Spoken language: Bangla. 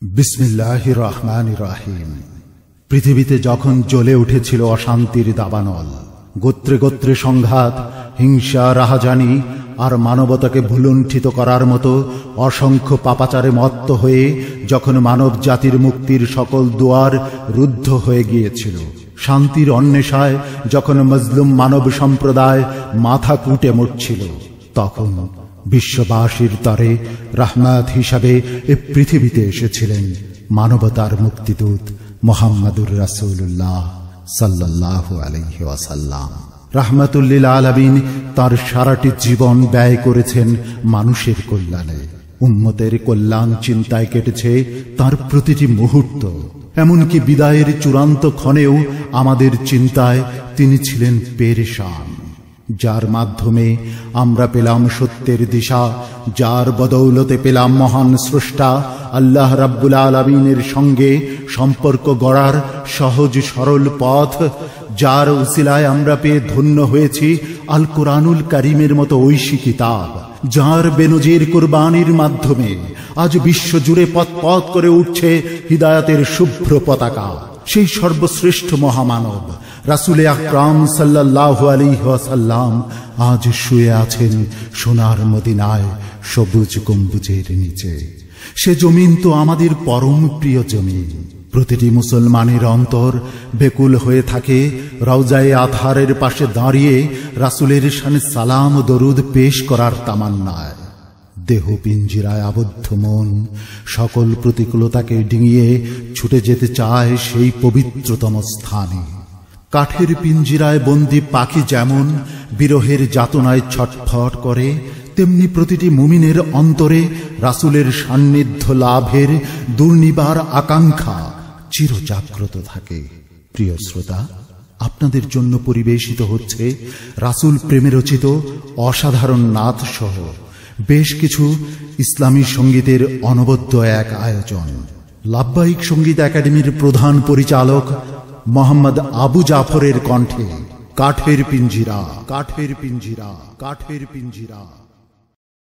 বিসমিল্লাহির রহমানির রহিম। পৃথিবীতে যখন জ্বলে উঠেছিল অশান্তির দাবানল, গোত্রে গোত্রে সংঘাত, হিংসা, রাহাজানি আর মানবতাকে ভুলুণ্ঠিত করার মতো অসংখ্য পাপাচারে মত্ত হয়ে যখন মানব জাতির মুক্তির সকল দুয়ার রুদ্ধ হয়ে গিয়েছিল, শান্তির অন্বেষায় যখন মজলুম মানব সম্প্রদায় মাথা কুটে মরছিল, তখন বিশ্ববাসীর তরে রাহমাত হিসাবে এ পৃথিবীতে এসেছিলেন মানবতার মুক্তিদূত মুহাম্মদুর রাসূলুল্লাহ সাল্লাল্লাহু আলাইহি ওয়াসাল্লাম। রাহমাতুল লিল আলামিন তার সারাটি জীবন ব্যয় করেছেন মানুষের কল্যাণে। উম্মতের কল্যাণ চিন্তায় কেটেছে তার প্রতিটি মুহূর্ত। এমনকি বিদায়ের চূড়ান্ত ক্ষণেও আমাদের চিন্তায় তিনি ছিলেন পেরেশান। যার মাধ্যমে আমরা পেলাম সত্যের দিশা, যার বদৌলতে পেলাম মহান স্রষ্টা আল্লাহ রাব্বুল আলামিনের সঙ্গে সম্পর্ক গড়ার সহজ সরল পথ, যার উসিলায় আমরা পেয়ে ধন্য হয়েছি আল কোরআনুল কারীমের মতো ঐশী কিতাব, যার বেনজির কুরবানির মাধ্যমে আজ বিশ্বজুড়ে পথ পথ করে উঠছে হিদায়াতের শুভ্র পতাকা। সেই সর্বশ্রেষ্ঠ মহামানব রাসূলে আকরাম সাল্লাল্লাহু আলাইহি ওয়াসাল্লাম আজ শুয়ে আছেন সোনার মদিনায় সবুজ গম্বুজের নিচে। সে জমিন তো আমাদের পরম প্রিয় জমিন। প্রতিটি মুসলমানের অন্তর বেকুল হয়ে থাকে রওজায়ে আতহারের পাশে দাঁড়িয়ে রাসূলের শানে সালাম দরুদ পেশ করার তামান্নায়। দেহ পিঞ্জিরায় আবদ্ধ মন সকল প্রতিকূলতাকে ডিঙিয়ে ছুটে যেতে চায় সেই পবিত্রতম স্থানে। কাঠের পিঞ্জিরায় বন্দী পাখি যেমন বিরহের যাতনায় ছটফট করে, তেমনি প্রতিটি মুমিনের অন্তরে রাসূলের সান্নিধ্য লাভের দুর্নিবার আকাঙ্ক্ষা চিরজাগ্রত থাকে। প্রিয় শ্রোতা, আপনাদের জন্য পরিবেশিত হচ্ছে রাসূল প্রেমে রচিত অসাধারণ নাথ সহ বেশ কিছু ইসলামী সঙ্গীতের অনবদ্য এক আয়োজন। লাব্বাইক সঙ্গীত একাডেমির প্রধান পরিচালক মোহাম্মদ আবু জাফরের কণ্ঠে কাঠের পিঞ্জিরা, কাঠের পিঞ্জিরা, কাঠের পিঞ্জিরা।